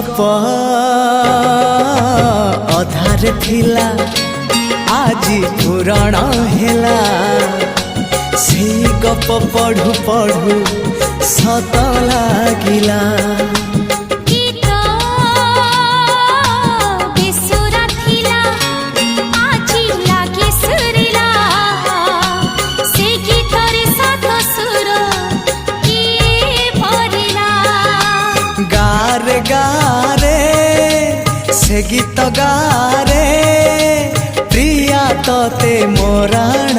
गप अधार थिला आजी पुराण हेला से गप पढ़ु पढ़ु सत लागिला गारे गारे से गीत गारे प्रिया तोते मोराण